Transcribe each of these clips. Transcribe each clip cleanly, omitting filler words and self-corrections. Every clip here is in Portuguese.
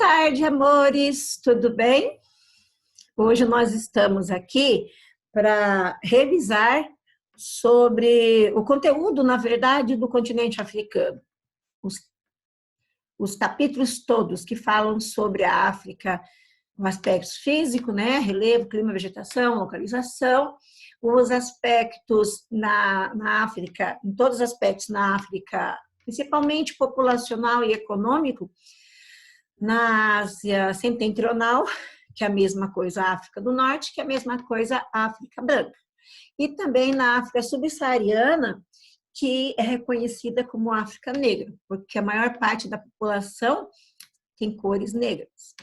tarde, amores, tudo bem? Hoje nós estamos aqui para revisar sobre o conteúdo, na verdade, do continente africano. Os capítulos todos que falam sobre a África, os aspectos físicos, né? Relevo, clima, vegetação, localização, os aspectos na África, em todos os aspectos na África, principalmente populacional e econômico, na Ásia setentrional, que é a mesma coisa a África do Norte, que é a mesma coisa a África branca. E também na África subsaariana, que é reconhecida como África negra, porque a maior parte da população tem cores negras.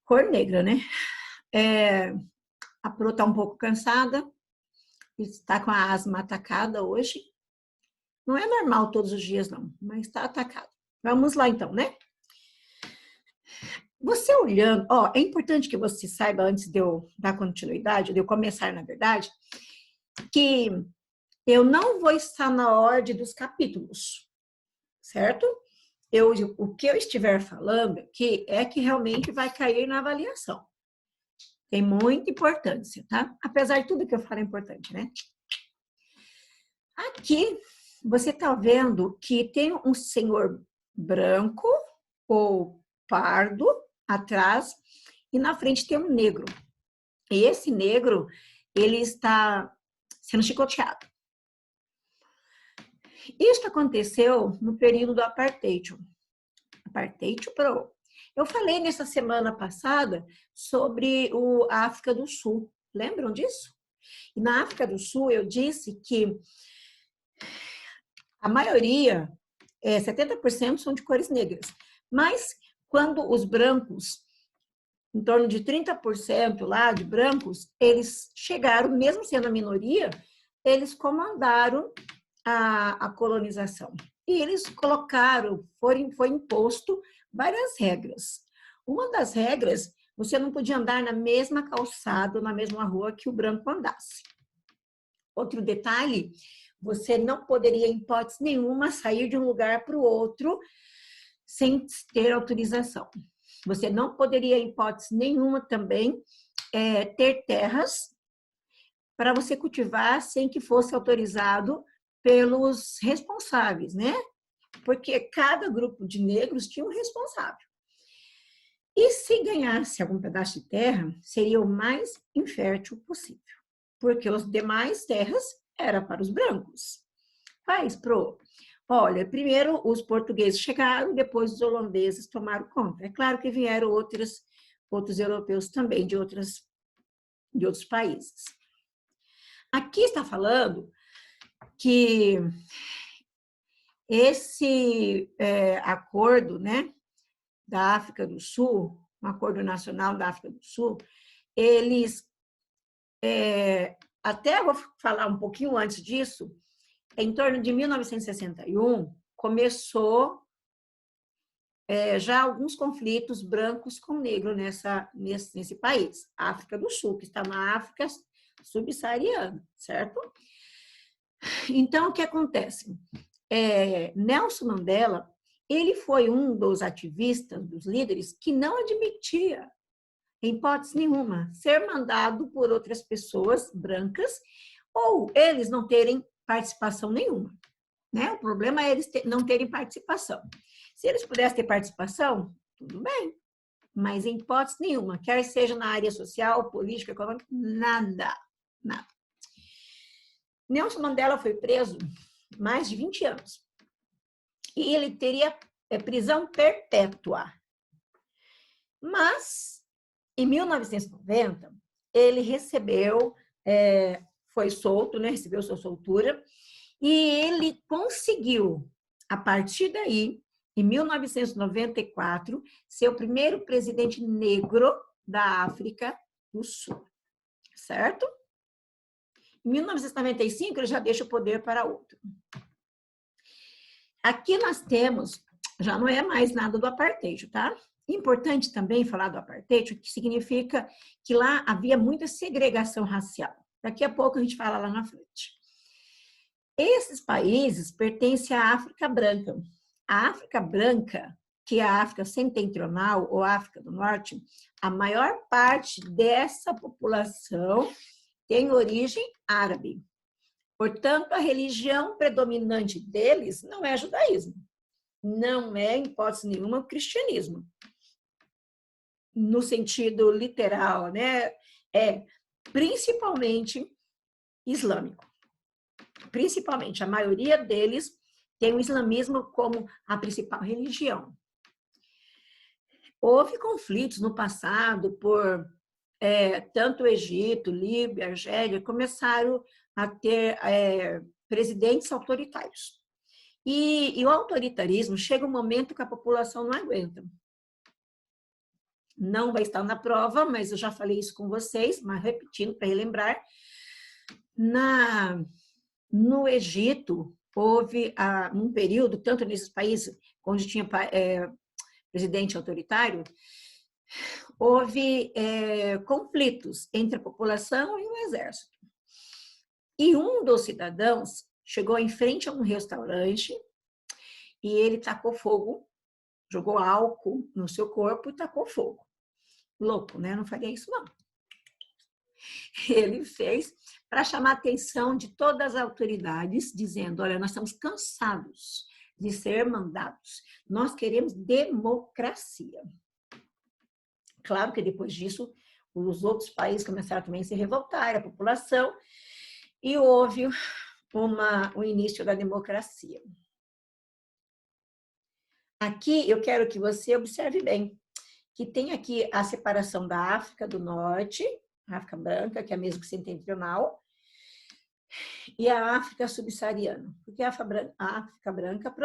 Cor negra, né? A Pro está um pouco cansada, está com a asma atacada hoje. Não é normal todos os dias, não, mas está atacada. Vamos lá, então, né? Você olhando, é importante que você saiba, antes de eu dar continuidade, de eu começar, na verdade, que eu não vou estar na ordem dos capítulos, certo? O que eu estiver falando aqui é que realmente vai cair na avaliação. Tem muita importância, tá? Apesar de tudo que eu falo é importante, né? Aqui, você tá vendo que tem um senhor branco ou pardo atrás e na frente tem um negro. E esse negro, ele está sendo chicoteado. Isso aconteceu no período do Apartheid. Apartheid, Pro. Eu falei nessa semana passada sobre a África do Sul. Lembram disso? E na África do Sul eu disse que a maioria, 70% são de cores negras. Mas quando os brancos, em torno de 30% lá de brancos, eles chegaram, mesmo sendo a minoria, eles comandaram a colonização. E eles colocaram, foi imposto várias regras. Uma das regras, você não podia andar na mesma calçada, na mesma rua que o branco andasse. Outro detalhe, você não poderia, em hipótese nenhuma, sair de um lugar para o outro sem ter autorização. Você não poderia, em hipótese nenhuma, também ter terras para você cultivar sem que fosse autorizado pelos responsáveis, né? Porque cada grupo de negros tinha um responsável. E se ganhasse algum pedaço de terra, seria o mais infértil possível, porque as demais terras eram para os brancos. Pro. Olha, primeiro os portugueses chegaram, depois os holandeses tomaram conta. É claro que vieram outros europeus também, de outros países. Aqui está falando que esse acordo, né, da África do Sul, um acordo nacional da África do Sul, eles, até eu vou falar um pouquinho antes disso, em torno de 1961, começou já alguns conflitos brancos com negro nesse país, África do Sul, que está na África subsaariana, certo? Então, o que acontece? Nelson Mandela, ele foi um dos ativistas, dos líderes, que não admitia, em hipótese nenhuma, ser mandado por outras pessoas brancas ou eles não terem participação nenhuma. Né? O problema é eles não terem participação. Se eles pudessem ter participação, tudo bem, mas em hipótese nenhuma, quer seja na área social, política, econômica, nada. Nelson Mandela foi preso mais de 20 anos. E ele teria prisão perpétua. Mas, em 1990, ele foi solto, né? Recebeu sua soltura, e ele conseguiu, a partir daí, em 1994, ser o primeiro presidente negro da África do Sul, certo? Em 1995, ele já deixa o poder para outro. Aqui nós temos, já não é mais nada do apartheid, tá? Importante também falar do apartheid, o que significa que lá havia muita segregação racial. Daqui a pouco a gente fala lá na frente. Esses países pertencem à África branca. A África branca que a África Setentrional ou África do Norte, a maior parte dessa população tem origem árabe. Portanto, a religião predominante deles não é judaísmo, não é, em hipótese nenhuma, o cristianismo. No sentido literal, né? É principalmente islâmico. Principalmente, a maioria deles tem o islamismo como a principal religião. Houve conflitos no passado por tanto o Egito, Líbia, Argélia, começaram a ter presidentes autoritários. E o autoritarismo chega um momento que a população não aguenta. Não vai estar na prova, mas eu já falei isso com vocês, mas repetindo para relembrar. No Egito, houve um período, tanto nesses países onde tinha presidente autoritário, houve conflitos entre a população e o exército. E um dos cidadãos chegou em frente a um restaurante e ele tacou fogo, jogou álcool no seu corpo e tacou fogo. Louco, né? Não faria isso, não. Ele fez para chamar a atenção de todas as autoridades, dizendo, olha, nós estamos cansados de ser mandados. Nós queremos democracia. Claro que depois disso, os outros países começaram também a se revoltar, a população, e houve o início da democracia. Aqui eu quero que você observe bem que tem aqui a separação da África do Norte, a África branca, que é mesmo que setentrional, e a África subsaariana. Por que a África branca?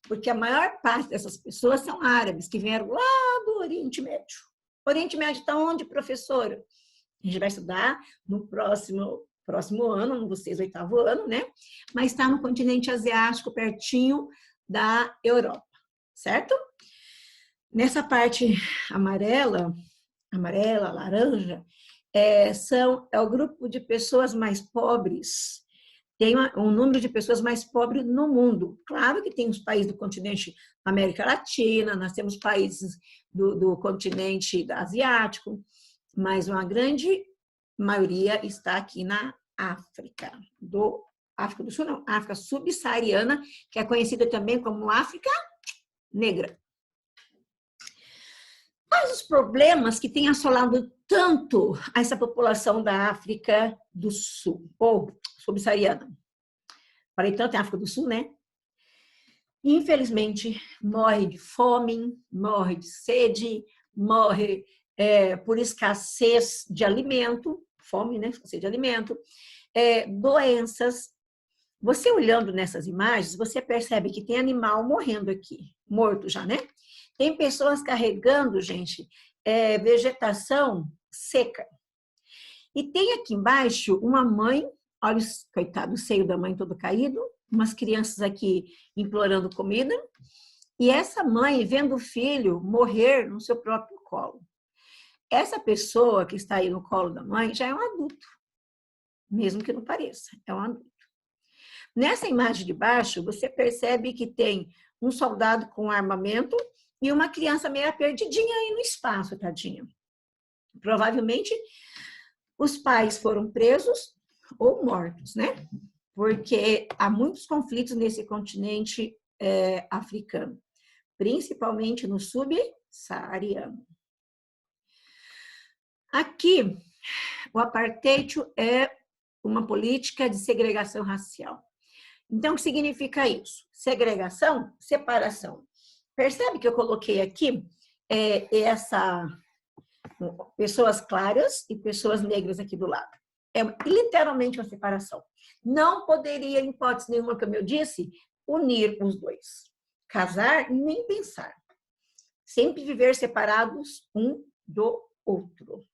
Porque a maior parte dessas pessoas são árabes, que vieram lá do Oriente Médio. O Oriente Médio está onde, professora? A gente vai estudar no próximo ano, no vocês, 8º ano, né? Mas está no continente asiático, pertinho da Europa, certo? Nessa parte amarela, laranja, é o grupo de pessoas mais pobres. Tem um número de pessoas mais pobres no mundo. Claro que tem os países do continente América Latina, nós temos países do continente asiático, mas uma grande maioria está aqui na África. África do Sul, não, África subsaariana, que é conhecida também como África Negra. Quais os problemas que têm assolado tanto essa população da África do Sul, ou subsaariana? Falei tanto em África do Sul, né? Infelizmente, morre de fome, morre de sede, morre por escassez de alimento, fome, né? Escassez de alimento, doenças. Você olhando nessas imagens, você percebe que tem animal morrendo aqui, morto já, né? Tem pessoas carregando, gente, vegetação seca. E tem aqui embaixo uma mãe, olha, coitado, o seio da mãe todo caído, umas crianças aqui implorando comida, e essa mãe vendo o filho morrer no seu próprio colo. Essa pessoa que está aí no colo da mãe já é um adulto, mesmo que não pareça, é um adulto. Nessa imagem de baixo, você percebe que tem um soldado com armamento e uma criança meio perdidinha aí no espaço, tadinha. Provavelmente, os pais foram presos ou mortos, né? Porque há muitos conflitos nesse continente africano, principalmente no subsaariano. Aqui, o apartheid é uma política de segregação racial. Então, o que significa isso? Segregação, separação. Percebe que eu coloquei aqui pessoas claras e pessoas negras aqui do lado. É literalmente uma separação. Não poderia, em hipótese nenhuma, como eu disse, unir os dois. Casar, nem pensar. Sempre viver separados um do outro.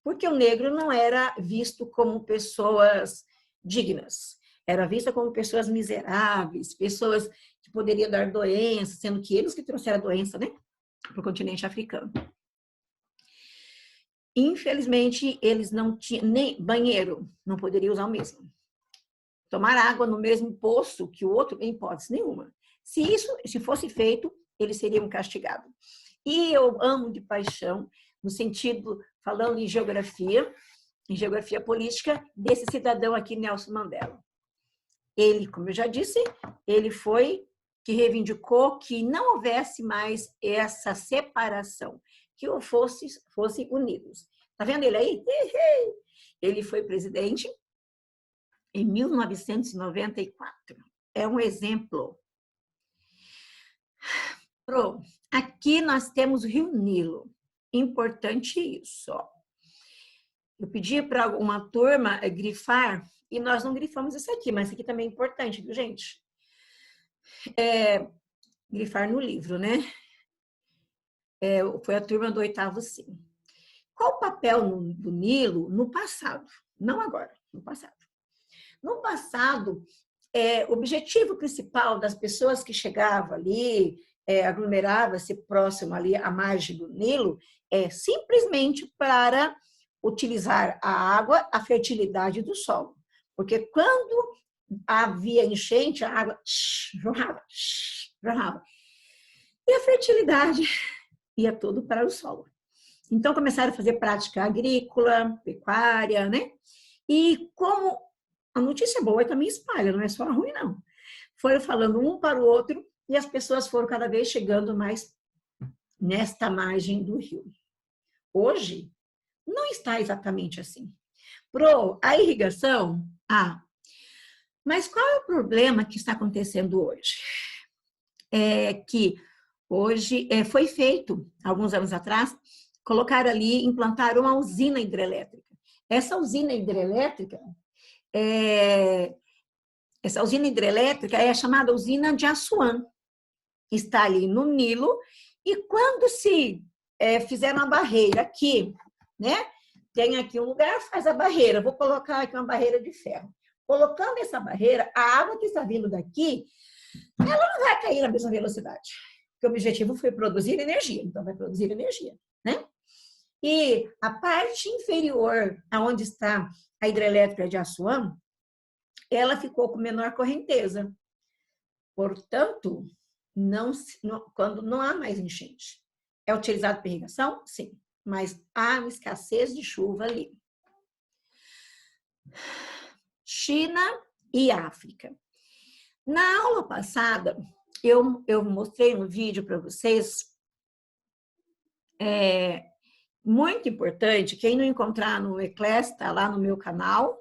Porque o negro não era visto como pessoas dignas. Era vista como pessoas miseráveis, pessoas que poderiam dar doença, sendo que eles que trouxeram a doença, né, para o continente africano. Infelizmente, eles não tinham nem banheiro, não poderiam usar o mesmo. Tomar água no mesmo poço que o outro, em hipótese nenhuma. Se fosse feito, eles seriam castigados. E eu amo de paixão, no sentido, falando em geografia política, desse cidadão aqui, Nelson Mandela. Ele, como eu já disse, ele foi que reivindicou que não houvesse mais essa separação, que fossem unidos. Tá vendo ele aí? Ele foi presidente em 1994. É um exemplo. Aqui nós temos o Rio Nilo. Importante isso. Ó. Eu pedi para uma turma grifar, e nós não grifamos isso aqui, mas isso aqui também é importante, viu, gente? Grifar no livro, né? Foi a turma do 8º C. Qual o papel do Nilo no passado? Não agora, no passado. No passado, o objetivo principal das pessoas que chegavam ali, aglomerava-se próximo ali à margem do Nilo, simplesmente para utilizar a água, a fertilidade do solo. Porque quando havia enchente, a água jorrava. E a fertilidade ia tudo para o solo. Então, começaram a fazer prática agrícola, pecuária, né? E como a notícia boa também espalha, não é só a ruim, não. Foram falando um para o outro e as pessoas foram cada vez chegando mais nesta margem do rio. Hoje, não está exatamente assim. A irrigação, mas qual é o problema que está acontecendo hoje? É que hoje foi feito, alguns anos atrás, colocaram ali, implantaram uma usina hidrelétrica. Essa usina hidrelétrica é chamada usina de Assuã. Está ali no Nilo, e quando se fizer uma barreira aqui, né? Tem aqui um lugar, faz a barreira. Vou colocar aqui uma barreira de ferro. Colocando essa barreira, a água que está vindo daqui, ela não vai cair na mesma velocidade. Porque o objetivo foi produzir energia, então vai produzir energia, né? E a parte inferior, aonde está a hidrelétrica de Assuã, ela ficou com menor correnteza. Portanto, quando não há mais enchente. É utilizado para irrigação? Sim, mas há uma escassez de chuva ali. China e África. Na aula passada, eu mostrei um vídeo para vocês, muito importante, quem não encontrar no Eclass, está lá no meu canal,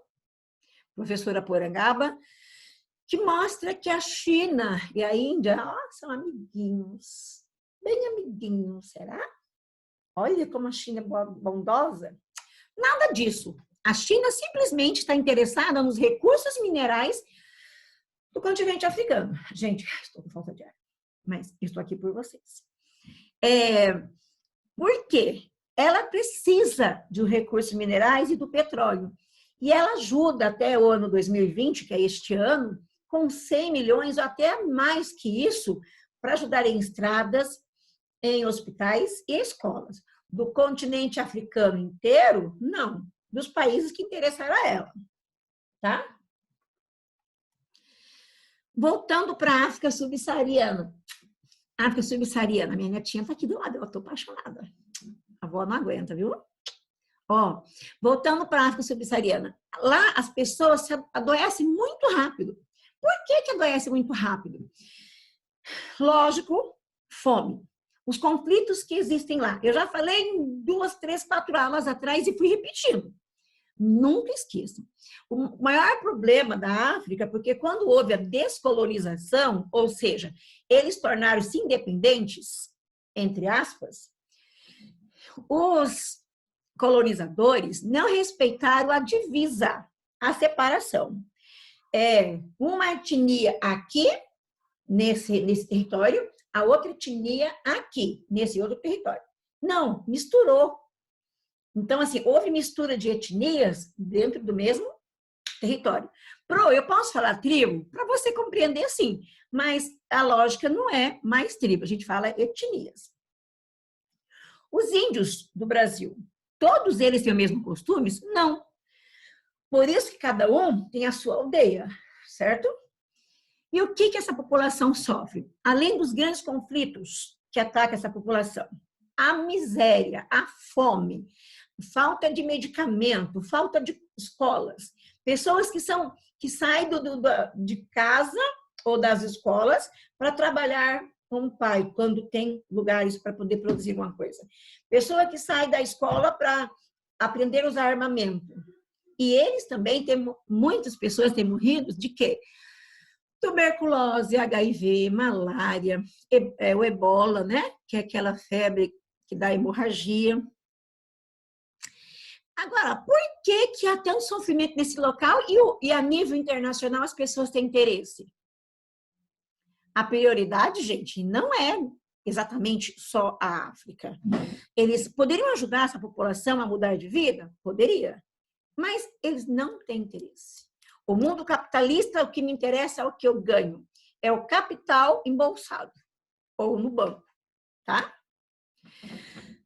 professora Porangaba, que mostra que a China e a Índia são amiguinhos, bem amiguinhos, será? Olha como a China é bondosa. Nada disso. A China simplesmente está interessada nos recursos minerais do continente africano. Gente, estou com falta de ar, mas estou aqui por vocês. Por quê? Ela precisa de recursos minerais e do petróleo. E ela ajuda até o ano 2020, que é este ano, com 100 milhões ou até mais que isso, para ajudar em estradas, em hospitais e escolas. Do continente africano inteiro, não. Dos países que interessaram a ela. Tá? Voltando para a África subsaariana. África subsaariana, minha netinha está aqui do lado, eu estou apaixonada. A avó não aguenta, viu? Voltando para a África subsaariana. Lá as pessoas adoecem muito rápido. Por que adoecem muito rápido? Lógico, fome. Os conflitos que existem lá. Eu já falei em 2, 3, 4 aulas atrás e fui repetindo. Nunca esqueçam. O maior problema da África, porque quando houve a descolonização, ou seja, eles tornaram-se independentes, entre aspas, os colonizadores não respeitaram a divisa, a separação. Uma etnia aqui, nesse território, a outra etnia aqui, nesse outro território. Não, misturou. Então, assim, houve mistura de etnias dentro do mesmo território. Eu posso falar tribo? Para você compreender, sim, mas a lógica não é mais tribo, a gente fala etnias. Os índios do Brasil, todos eles têm os mesmos costumes? Não. Por isso que cada um tem a sua aldeia, certo? E o que essa população sofre? Além dos grandes conflitos que atacam essa população, a miséria, a fome, falta de medicamento, falta de escolas, pessoas que saem de casa ou das escolas para trabalhar com o pai, quando tem lugares para poder produzir alguma coisa. Pessoa que sai da escola para aprender a usar armamento. E eles também muitas pessoas têm morrido de quê? Tuberculose, HIV, malária, o ebola, né? Que é aquela febre que dá hemorragia. Agora, por que há tanto sofrimento nesse local e a nível internacional as pessoas têm interesse? A prioridade, gente, não é exatamente só a África. Eles poderiam ajudar essa população a mudar de vida? Poderia. Mas eles não têm interesse. O mundo capitalista, o que me interessa é o que eu ganho. É o capital embolsado ou no banco, tá?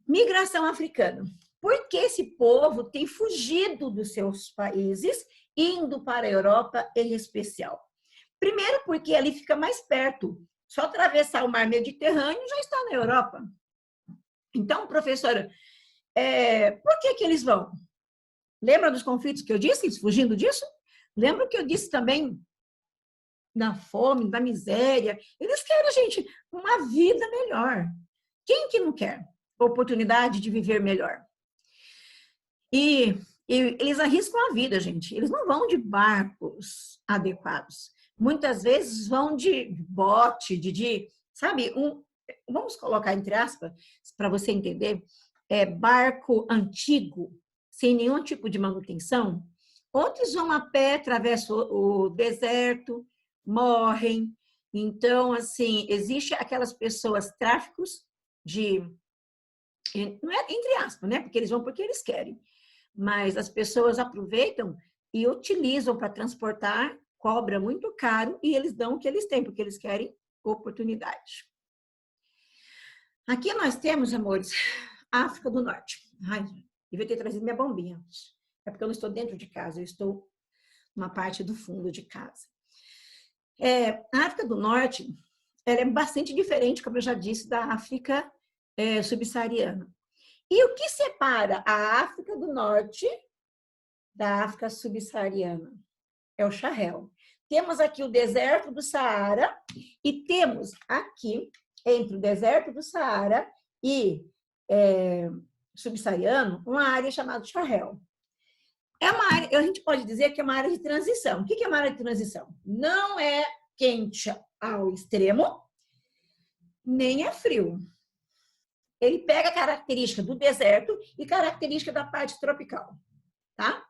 Migração africana. Por que esse povo tem fugido dos seus países, indo para a Europa em especial? Primeiro, porque ali fica mais perto. Só atravessar o mar Mediterrâneo já está na Europa. Então, professora, por que eles vão? Lembra dos conflitos que eu disse, fugindo disso? Lembra que eu disse também da fome, da miséria? Eles querem, gente, uma vida melhor. Quem que não quer oportunidade de viver melhor? E eles arriscam a vida, gente. Eles não vão de barcos adequados. Muitas vezes vão de bote, sabe, vamos colocar entre aspas, para você entender, barco antigo, sem nenhum tipo de manutenção. Outros vão a pé, atravessam o deserto, morrem. Então, assim, existe aquelas pessoas, tráficos não é entre aspas, né? Porque eles vão porque eles querem. Mas as pessoas aproveitam e utilizam para transportar, cobra muito caro e eles dão o que eles têm, porque eles querem oportunidade. Aqui nós temos, amores, África do Norte. Ai, devia ter trazido minha bombinha. É porque eu não estou dentro de casa, eu estou numa parte do fundo de casa. A África do Norte, ela é bastante diferente, como eu já disse, da África subsaariana. E o que separa a África do Norte da África subsaariana? É o Sahel. Temos aqui o deserto do Saara e temos aqui, entre o deserto do Saara e subsaariano, uma área chamada Sahel. É uma área, a gente pode dizer que é uma área de transição. O que é uma área de transição? Não é quente ao extremo, nem é frio. Ele pega a característica do deserto e característica da parte tropical, tá?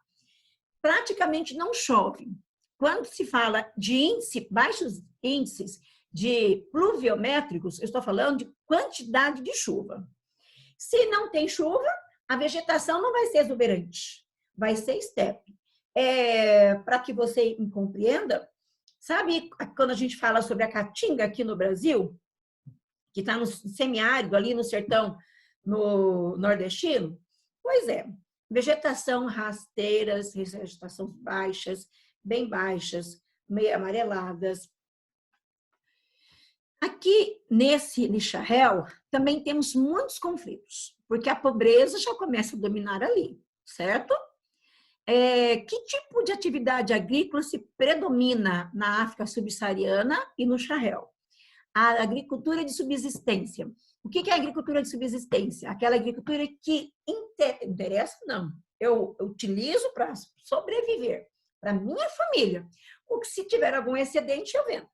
Praticamente não chove. Quando se fala de baixos índices de pluviométricos, eu estou falando de quantidade de chuva. Se não tem chuva, a vegetação não vai ser exuberante, vai ser estepe. Para que você compreenda, sabe quando a gente fala sobre a caatinga aqui no Brasil, que está no semiárido, ali no sertão no nordestino? Pois é, vegetação rasteiras, vegetação baixas, bem baixas, meio amareladas. Aqui nesse Sahel também temos muitos conflitos, porque a pobreza já começa a dominar ali, certo? Que tipo de atividade agrícola se predomina na África subsaariana e no Sahel? A agricultura de subsistência. O que é a agricultura de subsistência? Aquela agricultura que interessa, não. Eu utilizo para sobreviver, para minha família. O que se tiver algum excedente, eu vendo.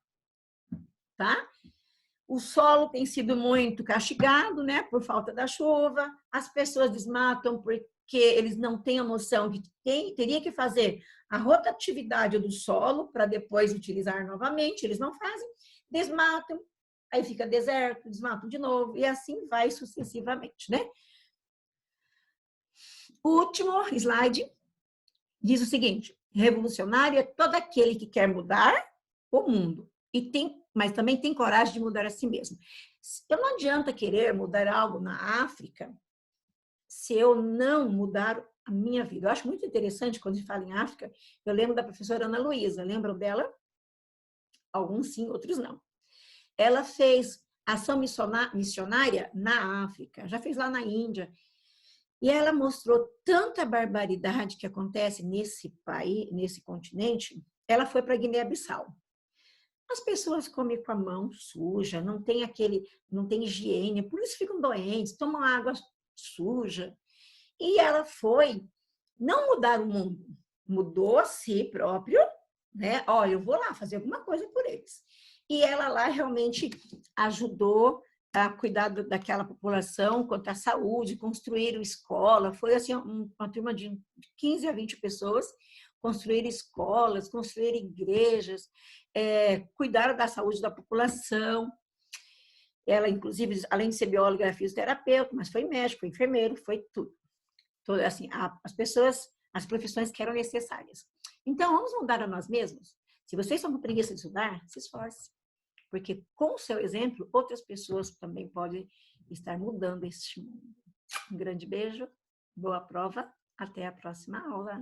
Tá? O solo tem sido muito castigado, né, por falta da chuva. As pessoas desmatam porque eles não têm a noção que teria que fazer a rotatividade do solo para depois utilizar novamente. Eles não fazem, desmatam, aí fica deserto, desmatam de novo, e assim vai sucessivamente, né? O último slide diz o seguinte: revolucionário é todo aquele que quer mudar o mundo, mas também tem coragem de mudar a si mesmo. Não adianta querer mudar algo na África se eu não mudar a minha vida. Eu acho muito interessante quando se fala em África, eu lembro da professora Ana Luísa, lembram dela? alguns sim, outros não. Ela fez ação missionária na África, já fez lá na Índia. E ela mostrou tanta barbaridade que acontece nesse país, nesse continente. Ela foi para Guiné-Bissau. As pessoas comem com a mão suja, não tem higiene, por isso ficam doentes, tomam água suja. E ela foi não mudar o mundo, mudou a si próprio, né? Olha, eu vou lá fazer alguma coisa por eles. E ela lá realmente ajudou a cuidar daquela população quanto à saúde, construíram escola, foi assim uma turma de 15 a 20 pessoas, construíram escolas, construíram igrejas, cuidaram da saúde da população. Ela, inclusive, além de ser bióloga, era fisioterapeuta, mas foi médico, foi enfermeiro, foi tudo. Assim, as pessoas, as profissões que eram necessárias. Então, vamos mudar a nós mesmos? Se vocês estão com preguiça de estudar, se esforce. Porque com o seu exemplo, outras pessoas também podem estar mudando este mundo. Um grande beijo, boa prova, até a próxima aula.